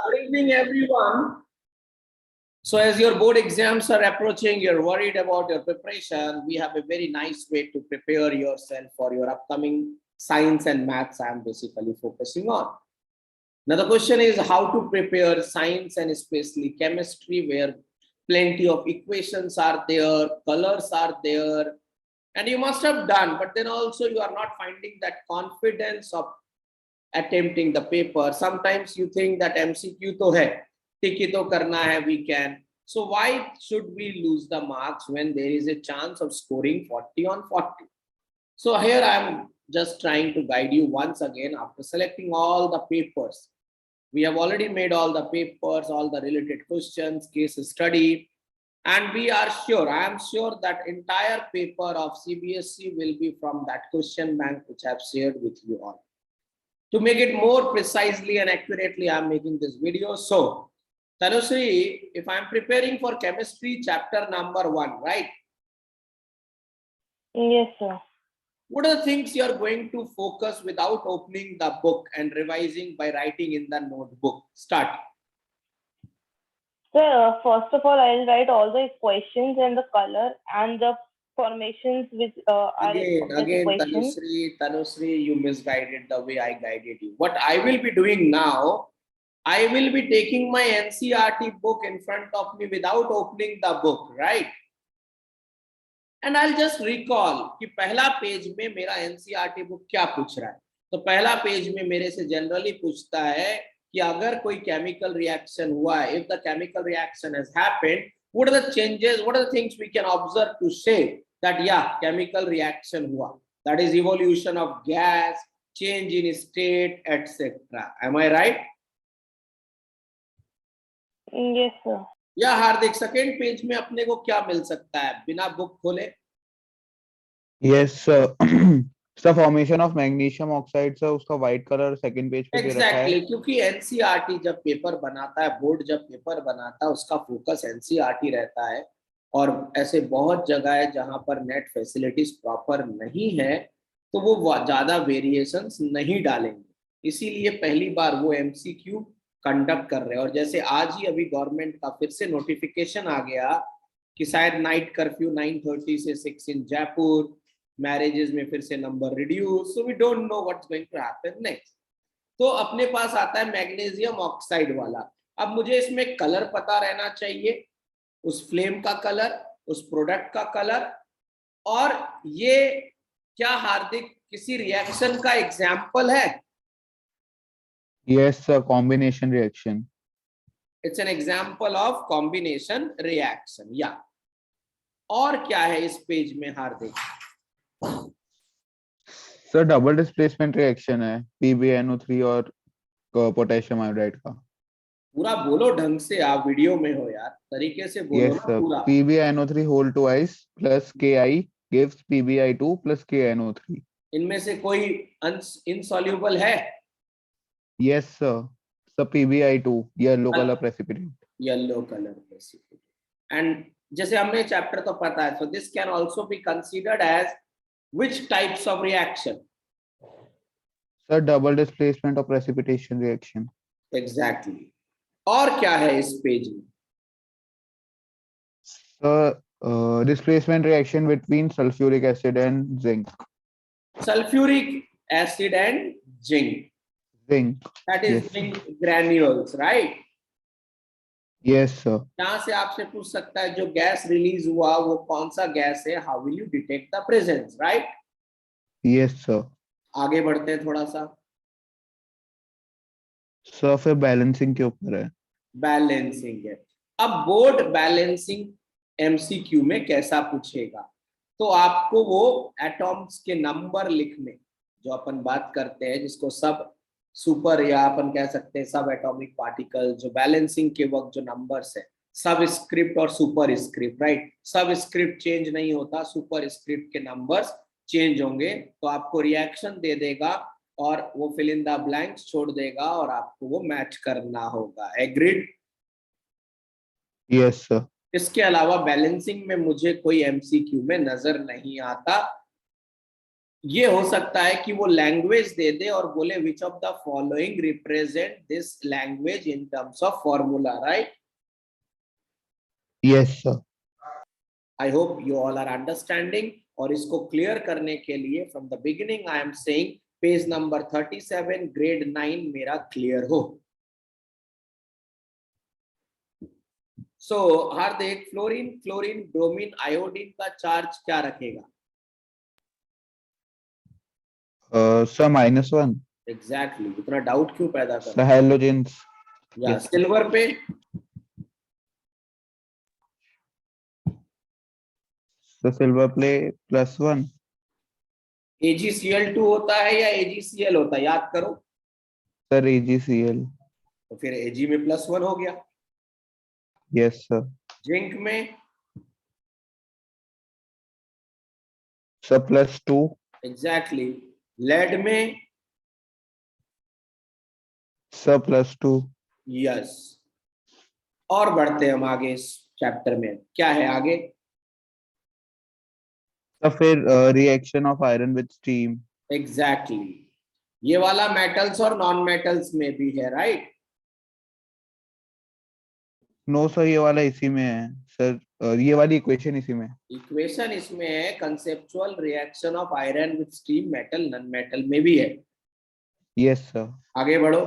Good evening, everyone. So as your board exams are approaching, you're worried about your preparation. We have a very nice way to prepare yourself for your upcoming science and maths I'm basically focusing on. Now the question is how to prepare science and especially chemistry, where plenty of equations are there, colors are there, and you must have done, but then also you are not finding that confidence of attempting the paper. Sometimes you think that MCQ to hai, tik hi to karna hai, we can. So why should we lose the marks when there is a chance of scoring 40 on 40? So here I am just trying to guide you once again after selecting all the papers. We have already made all the papers, all the related questions, case study, and we are sure, I am sure that entire paper of CBSE will be from that question bank which I have shared with you all. To make it more precisely and accurately, I am making this video. So, Tanushree, if I am preparing for chemistry chapter number 1, right? Yes, sir. What are the things you are going to focus without opening the book and revising by writing in the notebook? Start. Sir, first of all, I'll write all the questions and the color and the formations which are Again, equations. Tanushree, you misguided the way I guided you. What I will be doing now, I will be taking my NCERT book in front of me without opening the book, right? And I'll just recall कि पहला page में मेरा NCERT book क्या पूछ रहा है. तो पहला पेज में मेरे से जनरली पूछता है कि अगर कोई केमिकल रिएक्शन हुआ है, if the chemical reaction has happened, what are the changes, what are the things we can observe to say that yeah, chemical reaction हुआ. That is evolution of gas, change in state, etc. Am I right? Yes, sir. या हार्दिक second page में अपने को क्या मिल सकता है बिना book खोले? Yes, sir. The formation of magnesium oxide, sir, उसका white color second page पे दे रखा है. Exactly, क्योंकि एनसीईआरटी जब पेपर बनाता है, बोर्ड जब पेपर बनाता है, उसका फोकस एनसीईआरटी रहता है. और ऐसे बहुत जगह है जहां पर नेट फैसिलिटीज प्रॉपर नहीं है, तो वो ज्यादा वेरिएशंस नहीं डालेंगे. इसीलिए पहली बार वो एमसीक्यू कंडक्ट कर रहे हैं. और जैसे आज ही अभी गवर्नमेंट का फिर से नोटिफिकेशन आ गया कि शायद नाइट कर्फ्यू 9:30 से 6 इन जयपुर, मैरिजेस में फिर से number reduce, so we don't know what's going to happen next. तो अपने पास आता है मैग्नीशियम ऑक्साइड वाला. अब मुझे इसमें कलर पता रहना चाहिए, उस फ्लेम का कलर, उस प्रोडक्ट का कलर, और ये क्या हार्दिक किसी रिएक्शन का एग्जाम्पल है? Yes, sir. Combination reaction. It's an example of combination reaction. Yeah. और क्या है इस पेज में हार्दिक? Sir, double displacement reaction है PbNO3 और पोटेशियम आयोडाइड का. पूरा बोलो ढंग से, आप वीडियो में हो यार, तरीके से बोलो. Yes, ना sir. पूरा. PbNO3 whole twice plus Ki gives PbI2 plus KNO3. इनमें से कोई इनसॉल्युबल है? Yes, sir. So PbI2 yellow color precipitant. Yellow colour precipitant. And जैसे हमने चैप्टर तो पता है, so this can also be considered as which types of reaction? Sir, double displacement of precipitation reaction. Exactly. और क्या है इस पेज में? Sir, displacement reaction between sulfuric acid and zinc. Sulfuric acid and zinc. Zinc. That is Yes. zinc granules, right? Yes, sir. यहाँ से आपसे पूछ सकता है जो गैस रिलीज हुआ वो कौन सा गैस है, how will you detect the presence, right? Yes, sir. आगे बढ़ते हैं थोड़ा सा. सर फिर बैलेंसिंग के ऊपर है. बैलेंसिंग है. अब बोर्ड बैलेंसिंग एमसीक्यू में कैसा पूछेगा, तो आपको वो एटॉम्स के नंबर लिखने, जो अपन बात करते हैं जिसको सब सुपर या अपन कह सकते हैं सब एटॉमिक पार्टिकल, जो बैलेंसिंग के वक्त जो नंबर्स है, सब स्क्रिप्ट और सुपर स्क्रिप्ट, राइट? सब स्क्रिप्ट चेंज नहीं होता, सुपर स्क्रिप्ट के नंबर्स चेंज होंगे. तो आपको रिएक्शन दे देगा और वो फिल इन द ब्लैंक्स छोड़ देगा और आपको वो मैच करना होगा. एग्रीड? Yes sir. इसके अलावा बैलेंसिंग में मुझे कोई एमसीक्यू में नजर नहीं आता. ये हो सकता है कि वो लैंग्वेज दे दे और बोले which of the following represent this language in terms of formula, right? Yes, sir. I hope you all are understanding. और इसको क्लियर करने के लिए from the beginning I am saying page number 37 grade 9 मेरा clear हो। So Hardik, fluorine, chlorine, bromine, iodine का charge क्या रखेगा? Sir, -1. एग्जैक्टली इतना डाउट क्यों पैदा Sir, कर? halogens. या Yes, sir. सिल्वर पे So silver play +1. AgCl2 होता है या AgCl होता है, याद करो। Sir, AgCl. तो फिर Ag में +1 हो गया। Yes, sir. जिंक में Sir, +2. एग्जैक्टली। लेड में Sir, +2. यस। और बढ़ते हम आगे इस चैप्टर में, क्या है आगे? Sir, फिर reaction of iron with steam. Exactly ये वाला मेटल्स और नॉन मेटल्स में भी है, राइट? No, sir, ये वाला इसी में है. Sir, ये वाली इक्वेशन इसी में. इक्वेशन इसमें है, conceptual reaction of iron with steam metal non metal में भी है। Yes, sir. आगे बढ़ो।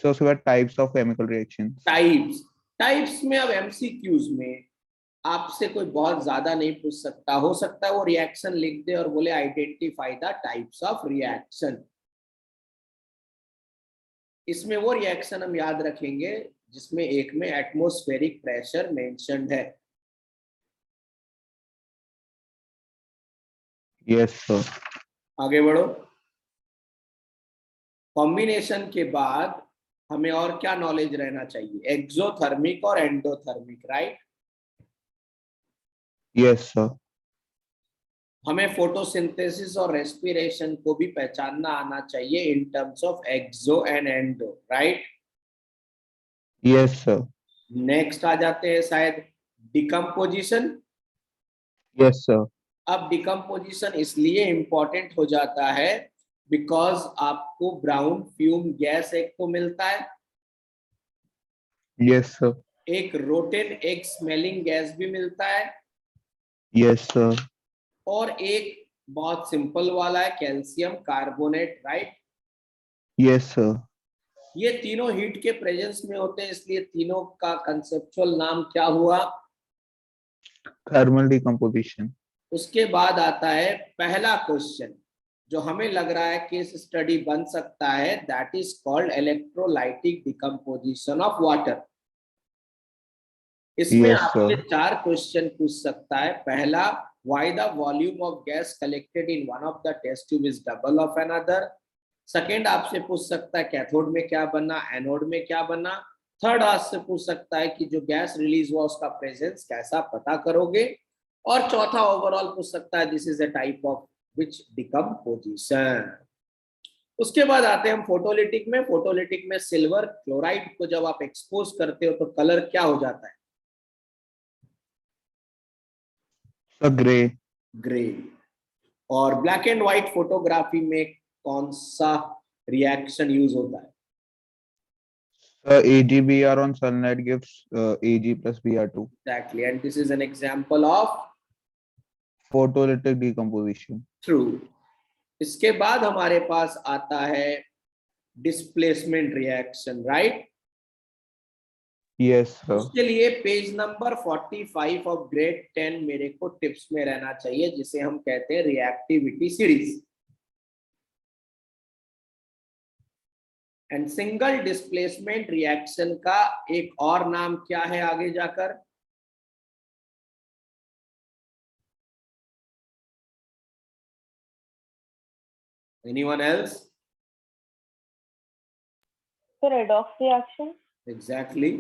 So उसके बाद types of chemical reactions. Types में अब एमसीक्यूज में आपसे कोई बहुत ज्यादा नहीं पूछ सकता, हो सकता है वो रिएक्शन लिख दे और बोले identify the types of reaction. इसमें वो रिएक्शन हम याद रखेंगे जिसमें एक में एटमॉस्फेरिक प्रेशर मेंशन्ड है। Yes, sir. आगे बढ़ो। कॉम्बिनेशन के बाद हमें और क्या नॉलेज रहना चाहिए? एक्सोथर्मिक और एंडोथर्मिक, राइट? Yes, sir. हमें फोटोसिंथेसिस और रेस्पिरेशन को भी पहचानना आना चाहिए in terms of exo and endo, right? Yes, sir. Next आ जाते हैं शायद डिकम्पोजिशन। Yes, sir. अब डिकम्पोजिशन इसलिए इंपॉर्टेंट हो जाता है बिकॉज आपको ब्राउन फ्यूम गैस एक तो मिलता है, Yes, sir. एक रोटेन एक स्मेलिंग गैस भी मिलता है, Yes, sir. और एक बहुत सिंपल वाला है calcium carbonate, right? Yes, sir. ये तीनों हीट के प्रेजेंस में होते हैं, इसलिए तीनों का कंसेप्चुअल नाम क्या हुआ? Thermal decomposition. उसके बाद आता है पहला क्वेश्चन जो हमें लग रहा है केस स्टडी बन सकता है, that is called electrolytic decomposition of water. इसमें Yes, आपसे sir. 4 क्वेश्चन पूछ सकता है। पहला, why the volume of gas collected in one of the test tube is double of another. Second आपसे पूछ सकता है कैथोड में क्या बना, एनोड में क्या बना। थर्ड आपसे पूछ सकता है कि जो गैस रिलीज हुआ उसका प्रेजेंस कैसा पता करोगे। और चौथा ओवरऑल पूछ सकता है this is a type of which decomposition. उसके बाद आते हैं हम फोटोलिटिक में। फोटोलिटिक में सिल्वर क्लोराइड को जब आप एक्सपोज करते हो तो कलर क्या हो जाता है? Sir, gray. ग्रे। और ब्लैक एंड व्हाइट फोटोग्राफी में कौन सा रिएक्शन यूज होता है? AgBr on sunlight gives Ag plus Br2. Exactly, and this is an example of Photolytic decomposition. True. इसके बाद हमारे पास आता है displacement reaction, right? Yes, sir. उसके लिए पेज नंबर 45 ऑफ ग्रेड 10 मेरे को टिप्स में रहना चाहिए, जिसे हम कहते हैं reactivity series. And single displacement reaction का एक और नाम क्या है आगे जाकर? Anyone else? So redox reaction. Exactly.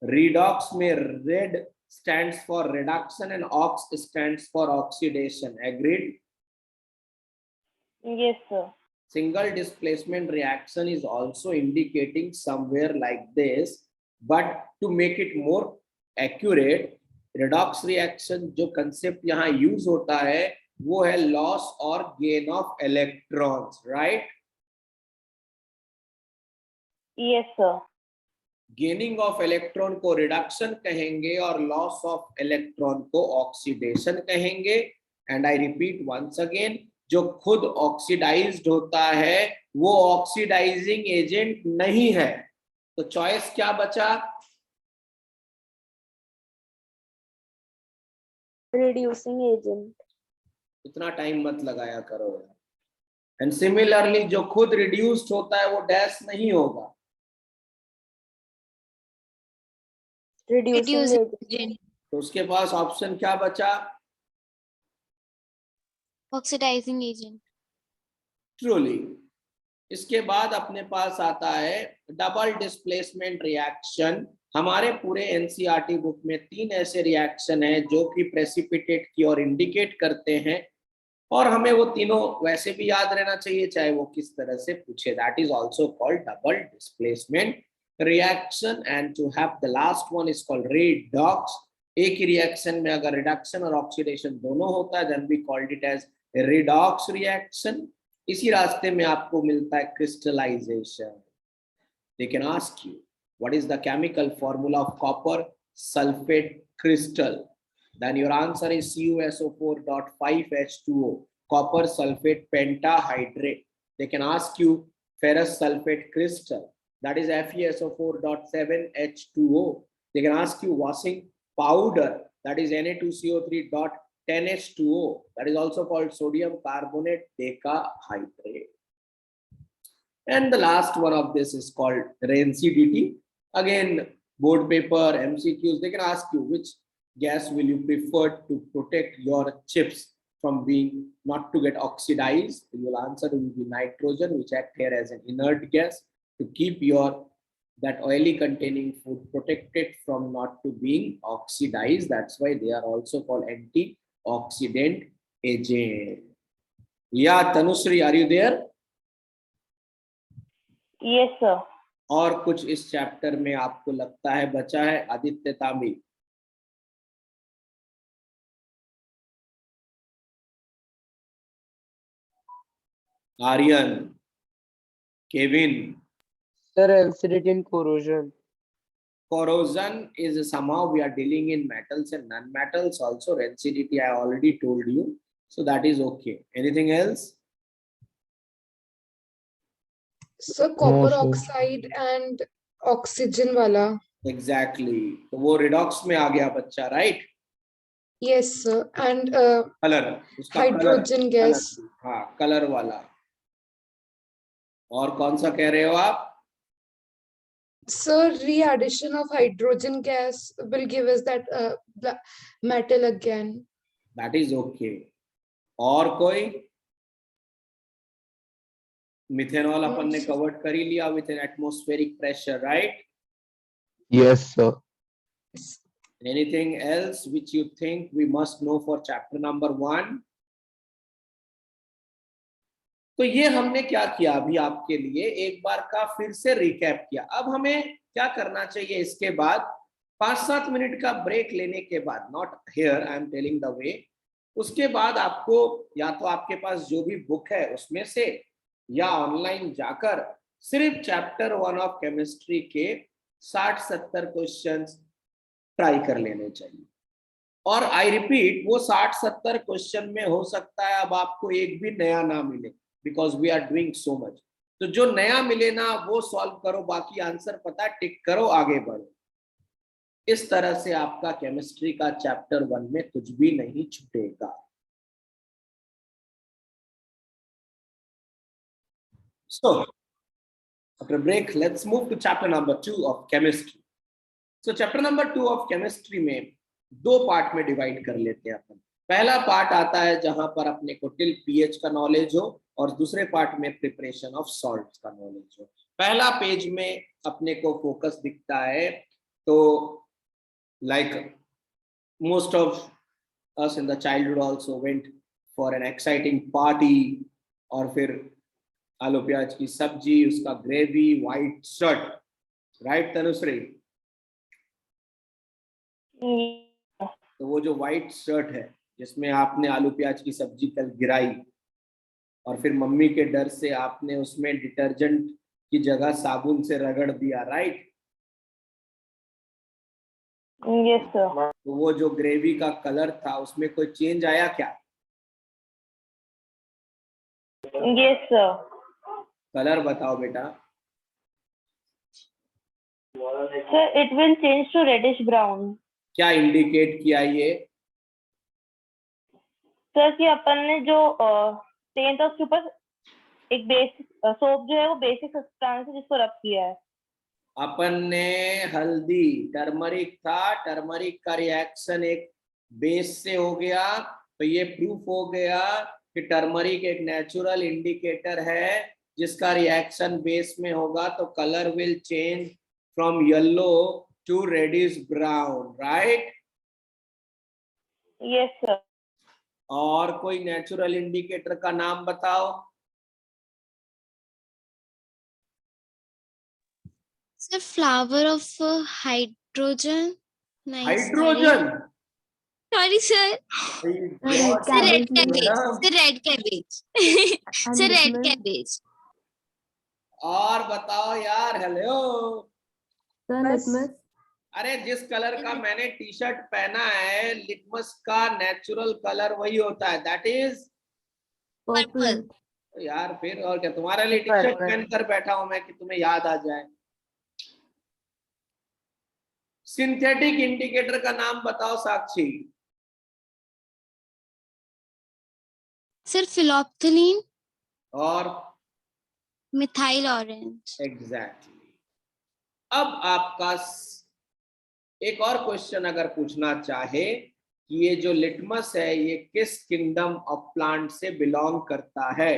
Redox में red stands for reduction and ox stands for oxidation. Agreed? Yes, sir. Single displacement reaction is also indicating somewhere like this, but to make it more accurate, redox reaction जो concept यहाँ use होता है वो है loss और gain of electrons, right? Yes, sir. Gaining of electron को reduction कहेंगे और लॉस ऑफ इलेक्ट्रॉन को ऑक्सीडेशन कहेंगे। And I repeat once again, जो खुद ऑक्सीडाइज्ड होता है वो ऑक्सीडाइजिंग एजेंट नहीं है। तो चॉइस क्या बचा? reducing agent. इतना टाइम मत लगाया करो। एंड सिमिलरली जो खुद रिड्यूस्ड होता है वो डैश नहीं होगा। Reducing agent. agent, तो उसके पास ऑप्शन क्या बचा? oxidizing agent, truly. इसके बाद अपने पास आता है डबल डिस्प्लेसमेंट रिएक्शन। हमारे पूरे एनसीईआरटी बुक में 3 ऐसे रिएक्शन हैं जो कि प्रेसिपिटेट की ओर इंडिकेट करते हैं, और हमें वो तीनों वैसे भी याद रहना चाहिए चाहे वो किस तरह से पूछे। That is also called double displacement reaction. And to have the last one is called redox. एक ही रिएक्शन में अगर रिडक्शन और ऑक्सीडेशन दोनों होता है then we called it as redox reaction. इसी रास्ते में आपको मिलता है crystallisation. They can ask you what is the chemical formula of copper sulphate crystal, then your answer is CuSO4.5H2O, copper sulfate pentahydrate. They can ask you ferrous sulfate crystal, that is FeSO4.7H2O. They can ask you washing powder, that is Na2CO3.10H2O, that is also called sodium carbonate decahydrate. And the last one of this is called rancidity. Again, board paper, MCQs, they can ask you which gas will you prefer to protect your chips from being not to get oxidized. Your answer will be nitrogen, which act here as an inert gas to keep your that oily containing food protected from not to being oxidized. That's why they are also called antioxidant agent. Yeah, Tanushree, are you there? Yes, sir. और कुछ इस chapter में आपको लगता है बचा है? Aditya तांबी, Aryan, Kevin. Sir, acidity and corrosion. Corrosion is somehow we are dealing in metals and non-metals also. Rancidity I already told you, so that is okay. Anything else? So copper sir. oxide and oxygen wala. Exactly. तो वो redox में आ गया बच्चा, right? Yes, sir. And Color, उसका hydrogen gas. हाँ, color वाला। और कौन सा कह रहे हो आप? Sir, re-addition of hydrogen gas will give us that metal again. That is okay. और कोई? मिथेनॉल अपन ने कवर्ड कर ही लिया with an atmospheric pressure, right? Yes, sir. Anything else which you think we must know for chapter number 1? तो ये हमने क्या किया अभी आपके लिए एक बार का फिर से रिकैप किया। अब हमें क्या करना चाहिए इसके बाद? 5-7 मिनट का ब्रेक लेने के बाद, not here I am telling the way, उसके बाद आपको या तो आपके पास जो भी बुक है उसमें से या ऑनलाइन जाकर सिर्फ चैप्टर 1 ऑफ केमिस्ट्री के 60-70 क्वेश्चंस ट्राई कर लेने चाहिए। और आई रिपीट, वो 60-70 क्वेश्चन में हो सकता है अब आपको एक भी नया ना मिले, because we are doing so much. तो जो नया मिले ना वो सॉल्व करो, बाकी आंसर पता टिक करो, आगे बढ़ो। इस तरह से आपका केमिस्ट्री का चैप्टर 1 में कुछ भी नहीं छूटेगा। So after break, let's move to chapter number 2 of chemistry. So chapter number 2 of chemistry में 2 पार्ट में डिवाइड कर लेते हैं अपन। पहला पार्ट आता है जहां पर अपने को टिल पीएच का नॉलेज हो, और दूसरे पार्ट में प्रिपरेशन ऑफ सॉल्ट्स का नॉलेज हो। पहला पेज में अपने को फोकस दिखता है, तो like most of us in the childhood also went for an exciting party, और फिर आलू प्याज की सब्जी, उसका gravy, white shirt, right Tanushree? तो वो जो व्हाइट शर्ट है जिसमें आपने आलू प्याज की सब्जी कल गिराई और फिर मम्मी के डर से आपने उसमें डिटर्जेंट की जगह साबुन से रगड़ दिया, राइट? Yes, sir. तो वो जो ग्रेवी का कलर था उसमें कोई चेंज आया क्या? Yes, sir. कलर बताओ बेटा। Sir, it will change to reddish brown. क्या इंडिकेट किया ये? सर कि अपन ने जो पेंट था उसके ऊपर एक बेसिक सोप जो है वो बेसिक सब्सटेंस है जिसको रब किया है। अपन ने हल्दी, टर्मरिक था, टर्मरिक का रिएक्शन एक बेस से हो गया, तो ये प्रूफ हो गया कि टर्मरिक एक नेचुरल इंडिकेटर है जिसका रिएक्शन बेस में होगा तो colour will change from yellow to reddish brown, right? Yes sir. और कोई नेचुरल इंडिकेटर का नाम बताओ। Sir, flower of hydrogen. Nice. Hydrogen? Sorry, sir. What Sir, red is cabbage. madam? Sir, red cabbage. And Sir, red litmus. cabbage. और बताओ यार, hello. Sir, बस। litmus. अरे जिस कलर का मैंने टी शर्ट पहना है, लिटमस का नेचुरल कलर वही होता है, दैट इज Purple. यार फिर और क्या, तुम्हारे लिए टी शर्ट Purple. पहन कर बैठा हूं मैं कि तुम्हें याद आ जाए। सिंथेटिक इंडिकेटर का नाम बताओ साक्षी। Sir, phenolphthalein. और Methyl orange. एग्जैक्टली। अब आपका एक और क्वेश्चन अगर पूछना चाहे कि ये जो लिटमस है ये किस किंगडम ऑफ प्लांट से बिलोंग करता है,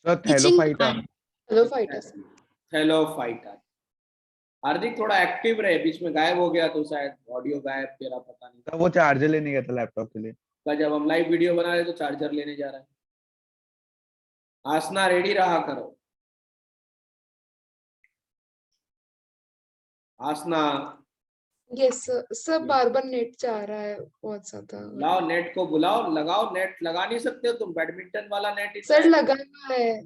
sir It's in Thallophyta. Hello fighters. Thallophyta. Hardik थोड़ा एक्टिव रहे, बीच में गायब हो गया तो शायद ऑडियो गायब, तेरा पता नहीं। सर वो चार्जर लेने गया था लैपटॉप के लिए। जब हम लाइव वीडियो बना रहे तो चार्जर लेने जा रहा है। आसना रेडी रहा करो। आसना यस सर, सब बार बार नेट चाह रहा है बहुत ज्यादा। लाओ, नेट को बुलाओ, लगाओ। नेट लगा नहीं सकते हो तुम? बैडमिंटन वाला नेट सर लगा हुआ है,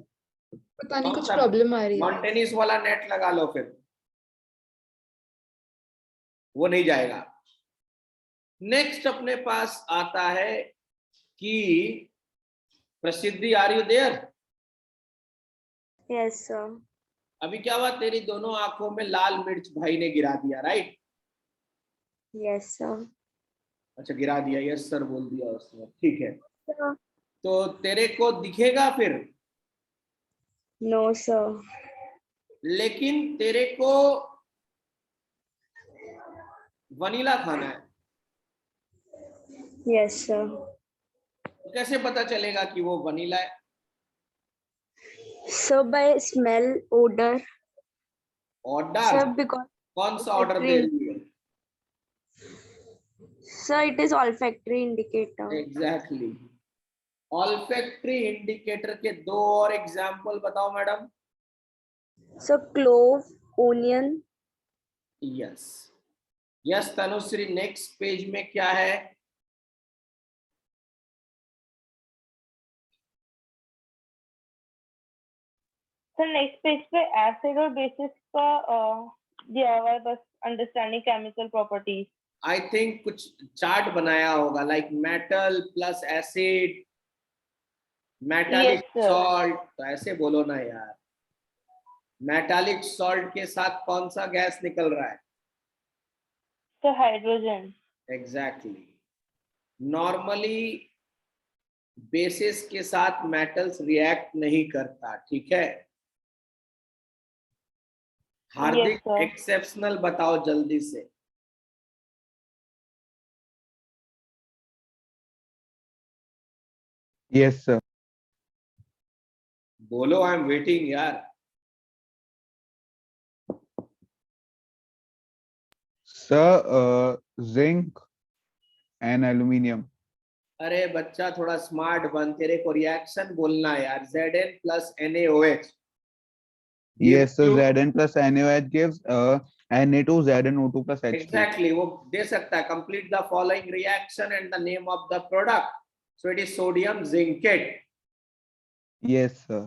पता नहीं कुछ प्रॉब्लम आ रही है। लॉन टेनिस वाला नेट लगा लो, फिर वो नहीं जाएगा। नेक्स्ट अपने पास आता है कि Prasiddhi, are you there? Yes, sir. अभी क्या हुआ, तेरी दोनों आंखों में लाल मिर्च भाई ने गिरा दिया, राइट? Yes, sir. अच्छा गिरा दिया, यस सर बोल दिया उसने, ठीक है। Sir. तो तेरे को दिखेगा फिर, No, sir. लेकिन तेरे को वनीला खाना है। Yes, sir. तो कैसे पता चलेगा कि वो वनीला है? So by smell, odor. Order? Sir, because कौन सा ऑर्डर दे रही है? sir, it is olfactory indicator. Exactly. Olfactory indicator के दो और एग्जाम्पल बताओ madam. So clove, onion. Yes yes Tanushree, next page में क्या है? सर नेक्स्ट पेज पे एसिड और बेसिस का दिया हुआ है, बस understanding chemical properties. I think कुछ चार्ट बनाया होगा, like metal plus acid, metallic Yes, sir. Salt. तो ऐसे बोलो ना यार। मेटालिक सॉल्ट के साथ कौन सा गैस निकल रहा है? Sir hydrogen. Exactly. Normally basis के साथ मेटल्स रिएक्ट नहीं करता, ठीक है। हार्दिक Yes, sir. एक्सेप्शनल बताओ जल्दी से। Yes sir. बोलो, आई एम वेटिंग यार। Sir zinc and aluminium. अरे बच्चा थोड़ा स्मार्ट बन, तेरे को रिएक्शन बोलना है यार। Zn plus NaOH, Yes, so you- Zn plus NaOH gives Na2ZnO2 plus H2. Exactly, वो दे सकता है, complete the following reaction and the name of the product. So it is sodium zincate. Yes, sir.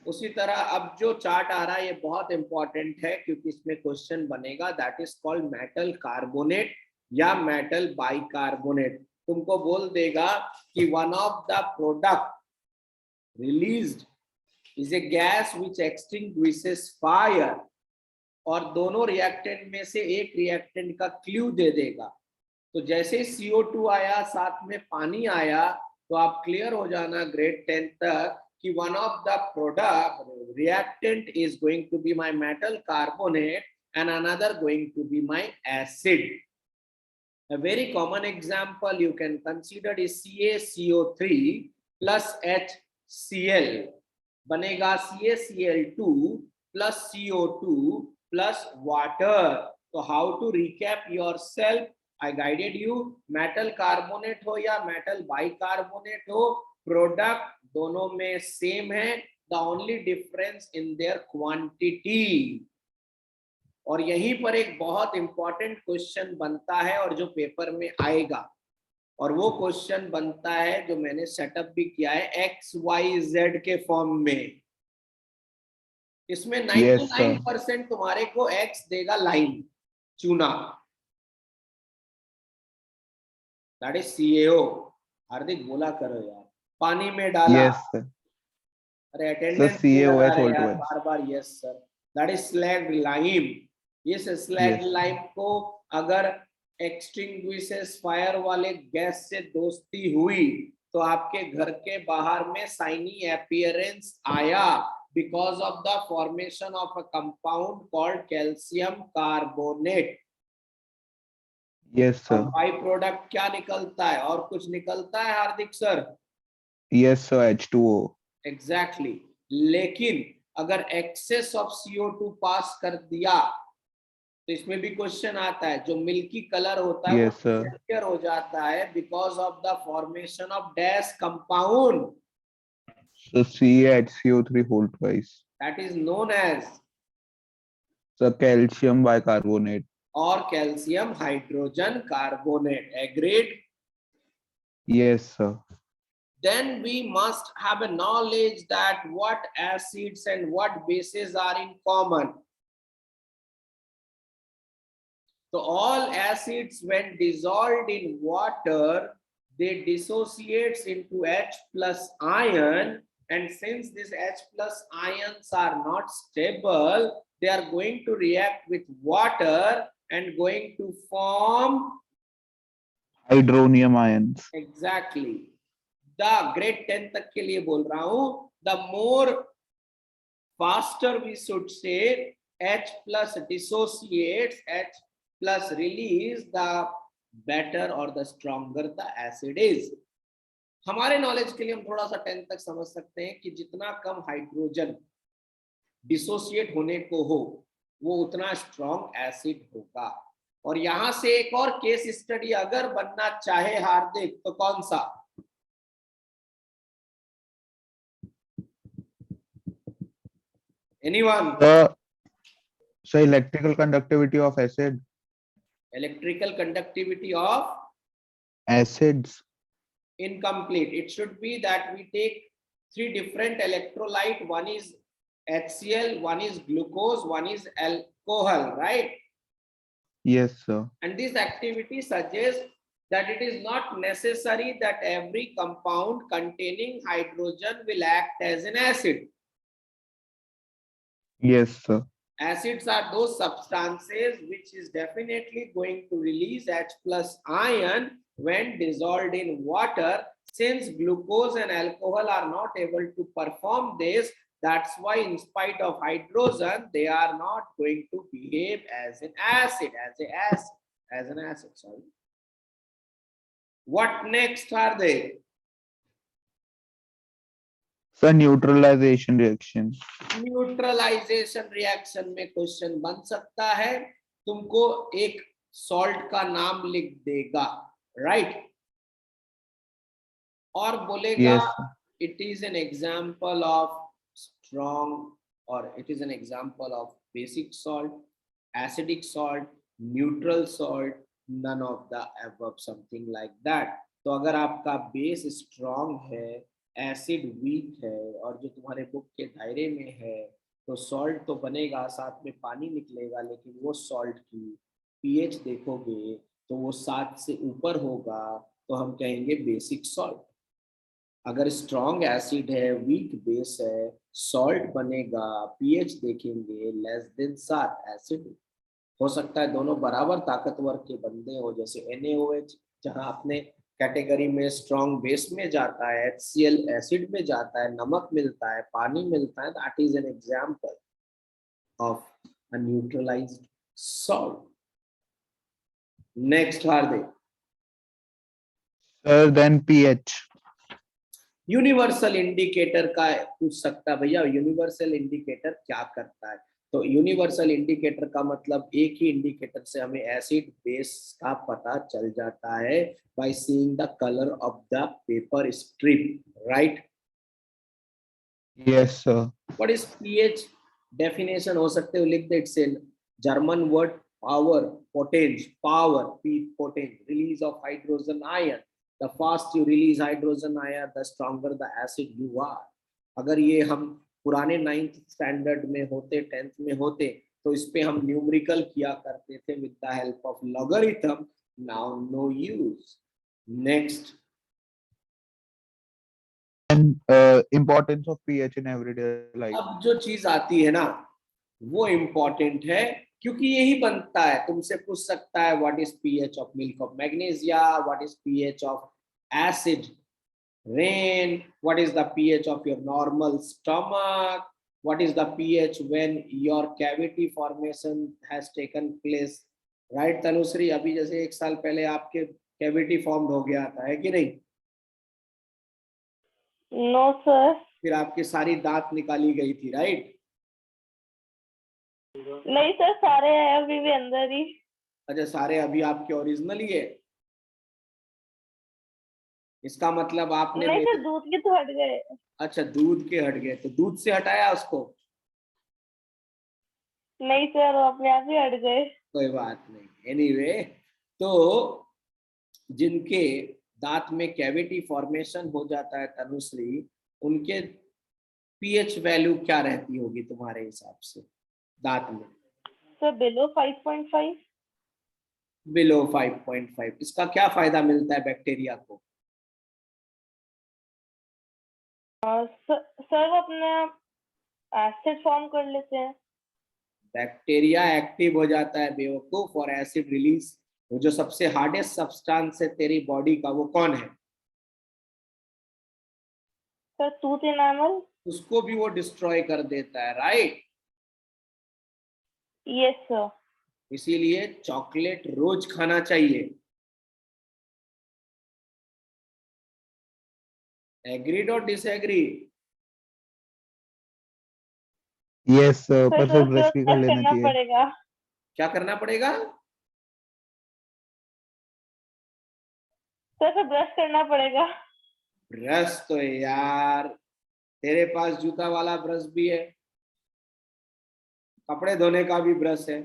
उसी तरह अब जो chart आ रहा है ये बहुत इंपॉर्टेंट है क्योंकि इसमें क्वेश्चन बनेगा, that is called metal carbonate या मेटल बाइकार्बोनेट। तुमको बोल देगा कि one of the product released is a gas which extinguishes fire, और दोनों रिएक्टेंट में से एक रिएक्टेंट का क्लू दे देगा। तो जैसे CO2 आया साथ में पानी आया तो आप क्लियर हो जाना ग्रेड 10 तक कि one of the product reactant is going to be my metal carbonate and another going to be my acid. A very common example you can consider is CaCO3 plus HCl बनेगा CaCl2 plus CO2 plus water. So how to recap yourself? I guided you. Metal carbonate हो या metal bicarbonate हो, product दोनों में same है, the only difference in their quantity. और यहीं पर एक बहुत इंपॉर्टेंट क्वेश्चन बनता है और जो पेपर में आएगा, और वो क्वेश्चन बनता है जो मैंने सेटअप भी किया है XYZ के फॉर्म में। इसमें 99% तुम्हारे को X देगा, लाइन चूना, दैट इज CaO। हार्दिक बोला करो यार, पानी में डाला। Yes, sir. अरे अटेंडेंस CaOH whole यार twice. Bar bar. Yes sir, that is slagged lime. इस स्लैग्ड Yes. लाइम को अगर एक्सटिंग्विशेस फायर वाले गैस से दोस्ती हुई तो आपके घर के बाहर में साइनी अपीयरेंस आया because of the formation of a compound called calcium carbonate. Yes, sir. By product क्या निकलता है? और कुछ निकलता है Hardik sir? Yes, sir. H2O. Exactly लेकिन अगर एक्सेस ऑफ CO2 पास कर दिया तो इसमें भी क्वेश्चन आता है, जो मिल्की कलर होता है Yes, sir. वो clear हो जाता है because of the formation of dash compound, So CaHCO3 whole twice. That is known as So calcium bicarbonate. और calcium hydrogen carbonate. Agreed? Yes, sir. Then we must have a knowledge that what acids and what bases are in common. So all acids when dissolved in water, they dissociates into H plus ion, and since these H plus ions are not stable, they are going to react with water and going to form Hydronium ions. exactly the grade 10 तक के लिए बोल रहा हूं, the more faster we should say H plus dissociates, H plus release, the better or the stronger the acid is. हमारे knowledge के लिए हम थोड़ा सा 10 तक समझ सकते हैं कि जितना कम हाइड्रोजन डिसोसिएट होने को हो वो उतना स्ट्रॉन्ग एसिड होगा। और यहां से एक और केस स्टडी अगर बनना चाहे हार्दिक तो कौन सा? Anyone? So electrical conductivity of acid. Electrical conductivity of Acids. incomplete. It should be that we take three different electrolyte. One is HCl, one is glucose, one is alcohol, right? Yes, sir. And this activity suggests that it is not necessary that every compound containing hydrogen will act as an acid. Yes, sir. Acids are those substances which is definitely going to release H plus ion when dissolved in water. Since glucose and alcohol are not able to perform this, that's why in spite of hydrogen, they are not going to behave as an acid, as an acid, sorry. What next are they? So neutralization reaction. Neutralisation reaction में question बन सकता है, तुमको एक salt का नाम लिख देगा, राइट? और बोलेगा Yes, sir. It is an example of strong or it is an example of basic salt, acidic salt, neutral salt, none of the above, something like that. तो अगर आपका बेस स्ट्रॉन्ग है, एसिड वीक है और जो तुम्हारे book के दायरे में है, तो सॉल्ट तो बनेगा, साथ में पानी निकलेगा, लेकिन वो सॉल्ट की पीएच देखोगे तो वो 7 से ऊपर होगा, तो हम कहेंगे बेसिक सॉल्ट। अगर स्ट्रॉन्ग एसिड है, वीक बेस है, सॉल्ट बनेगा, पीएच देखेंगे लेस देन 7, एसिड। हो सकता है दोनों बराबर ताकतवर के बंदे हो, जैसे NaOH जहां अपने कैटेगरी में स्ट्रॉन्ग बेस में जाता है, HCl एसिड में जाता है, नमक मिलता है, पानी मिलता है, that is an example of a neutralised salt. Next Hardik. Sir, then pH. Universal indicator का पूछ सकता है, भैया यूनिवर्सल इंडिकेटर क्या करता है? तो यूनिवर्सल इंडिकेटर का मतलब एक ही इंडिकेटर से हमें एसिड बेस का पता चल जाता है, by seeing the colour of the paper strip, right? Yes, sir. What is pH definition? हो सकते हो लिख दे, it's in German word power, potenz, power, p potenz, release of hydrogen ion. The fast you release hydrogen ion, the stronger the acid you are. अगर ये हम पुराने 9th standard में होते, 10th में होते, तो इस पे हम न्यूमेरिकल किया करते थे with the help of logarithm. Now no use. Next. And importance of pH in everyday life. अब जो चीज आती है ना, वो इम्पोर्टेंट है, क्योंकि यही बनता है। तुमसे पूछ सकता है what is pH of milk of magnesia, what is pH of acid rain, what is the pH of your normal stomach, what is the pH when your cavity formation has taken place, right Tanushree? अभी जैसे 1 साल पहले आपके cavity form हो गया था, है कि नहीं? No sir. फिर आपकी सारी दांत निकाली गई थी, राइट? नहीं सर, सारे हैं अभी भी अंदर ही। अच्छा, सारे अभी आपके ओरिजिनल ही है? इसका मतलब आपने नहीं सर, दूध के तो हट गए। अच्छा, दूध के हट गए, तो दूध से हटाया उसको? नहीं सर, वो अपने आप ही हट गए। कोई बात नहीं। एनीवे, तो जिनके दांत में कैविटी फॉर्मेशन हो जाता है तनुश्री, उनके पीएच वैल्यू क्या रहती होगी तुम्हारे हिसाब से दांत में? Sir below 5.5। बिलो 5.5। इसका क्या फायदा मिलता है बैक्टीरिया को? सर वो अपने एसिड फॉर्म कर लेते हैं। बैक्टीरिया एक्टिव हो जाता है बेवकूफ, और एसिड रिलीज। वो जो सबसे हार्डेस्ट सब्सटेंस है तेरी बॉडी का, वो कौन है? Sir tooth enamel. उसको भी वो डिस्ट्रॉय कर देता है, राइट? Yes sir. इसीलिए चॉकलेट रोज खाना चाहिए। एग्रीड और डिसएग्री? Yes, sir. पर सर फिर रोज ब्रश भी कर लेना करना चाहिए. पड़ेगा। क्या करना पड़ेगा? सर ब्रश करना पड़ेगा। ब्रश तो यार तेरे पास जूता वाला ब्रश भी है, कपड़े धोने का भी ब्रश है,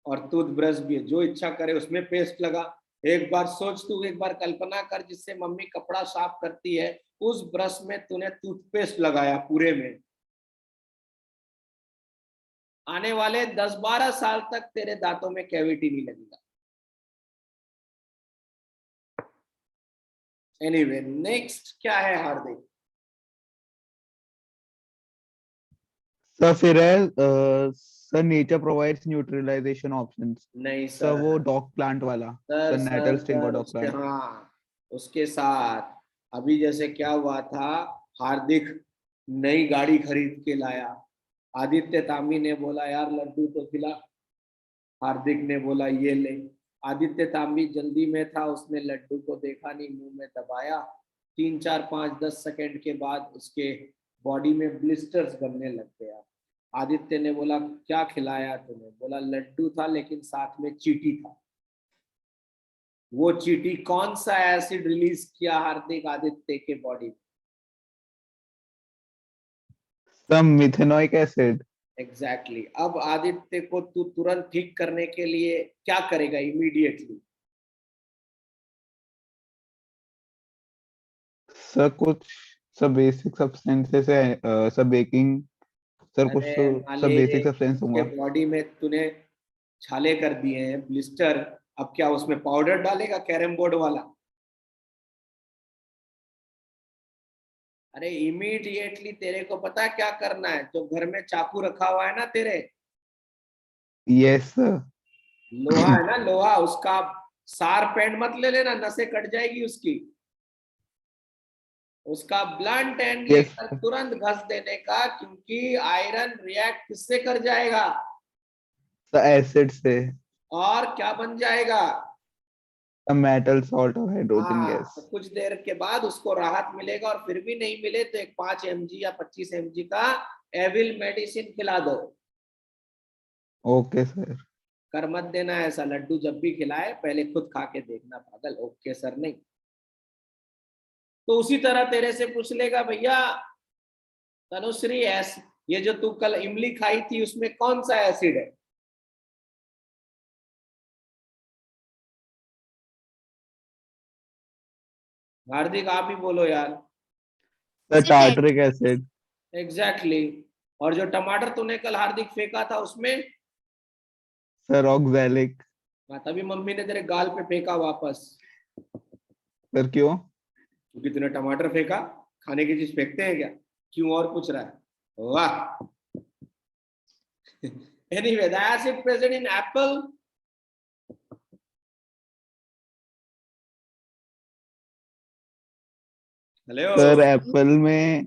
और टूथ ब्रश भी है। जो इच्छा करे उसमें पेस्ट लगा। एक बार सोच, तू एक बार कल्पना कर, जिससे मम्मी कपड़ा साफ करती है, उस ब्रश में तूने टूथपेस्ट लगाया पूरे में, आने वाले 10-12 साल तक तेरे दांतों में कैविटी नहीं लगेगा। एनीवे, नेक्स्ट क्या है हार्दिक? सर फिर है sir nature provides neutralisation options. नहीं सर सर, वो डॉग प्लांट वाला. सर सर नेटल स्टिंग और डॉग उसके, प्लांट. हाँ, उसके साथ अभी जैसे क्या हुआ था, हार्दिक नई गाड़ी खरीद के लाया, आदित्य तामी ने बोला यार लड्डू तो खिला, हार्दिक ने बोला ये ले। आदित्य तामी जल्दी में था, उसने लड्डू को देखा नहीं, मुंह में दबाया, 3, 4, 5, 10 सेकंड के बाद उसके बॉडी में ब्लिस्टर्स बनने लग गया। आदित्य ने बोला क्या खिलाया तूने? बोला लड्डू था, लेकिन साथ में चींटी था। वो चींटी कौन सा एसिड रिलीज किया हार्दिक आदित्य के बॉडी में? Sir methanoic acid. एग्जैक्टली अब आदित्य को तू तुरंत ठीक करने के लिए क्या करेगा इमीडिएटली? सर कुछ सब बेसिक सब्सटेंसेस है, सब बेकिंग, सर कुछ अरे तो सब बेसिक मालिक, सब्सटेंस उसके दूंगा। बॉडी में तूने छाले कर दिए हैं, ब्लिस्टर। अब क्या उसमें पाउडर डालेगा कैरम बोर्ड वाला? अरे इमीडिएटली तेरे को पता है क्या करना है? जो घर में चाकू रखा हुआ है ना तेरे, यस सर। लोहा है ना लोहा, उसका शार्प एंड मत ले लेना, नसें कट जाएगी उसकी। उसका ब्लंट एंड यस लेकर तुरंत घस देने का, क्योंकि आयरन रिएक्ट किससे कर जाएगा? सर एसिड से। और क्या बन जाएगा? मेटल सॉल्ट और हाइड्रोजन हाँ, गैस। तो कुछ देर के बाद उसको राहत मिलेगा, और फिर भी नहीं मिले तो एक 5 mg या 25 mg का एविल मेडिसिन खिला दो। Okay sir. कर मत देना ऐसा, लड्डू जब भी खिलाए पहले खुद खा के देखना पागल। ओके सर नहीं तो उसी तरह तेरे से पूछ लेगा, भैया तनुश्री ये जो तू कल इमली खाई थी उसमें कौन सा एसिड है? हार्दिक आप ही बोलो यार। Sir sir tartaric acid. Exactly और जो टमाटर तूने कल हार्दिक फेंका था उसमें? Sir oxalic. हाँ, तभी मम्मी ने तेरे गाल पे फेंका वापस, सर क्यों? क्योंकि तूने टमाटर फेंका। खाने की चीज फेंकते हैं क्या? क्यों और पूछ रहा है? वाह। Anyway, the acid present in apple. Hello, sir Apple में।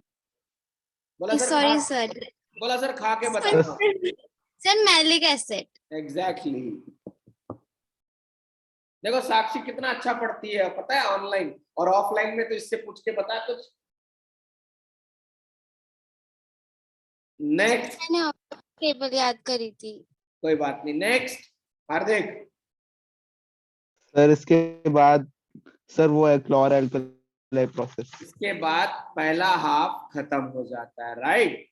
बोला सर सॉरी खा, सर। बोला सर खा के सर बताना। Sir malic acid. एग्जैक्टली देखो साक्षी कितना अच्छा पढ़ती है पता है, ऑनलाइन और ऑफलाइन में तो इससे पूछ के बता कुछ। नेक्स्ट, मैंने आपको टेबल याद करी थी। कोई बात नहीं। नेक्स्ट हार्दिक। सर इसके बाद सर वो है क्लोर एल्कली प्रोसेस। इसके बाद पहला हाफ खत्म हो जाता है, राइट?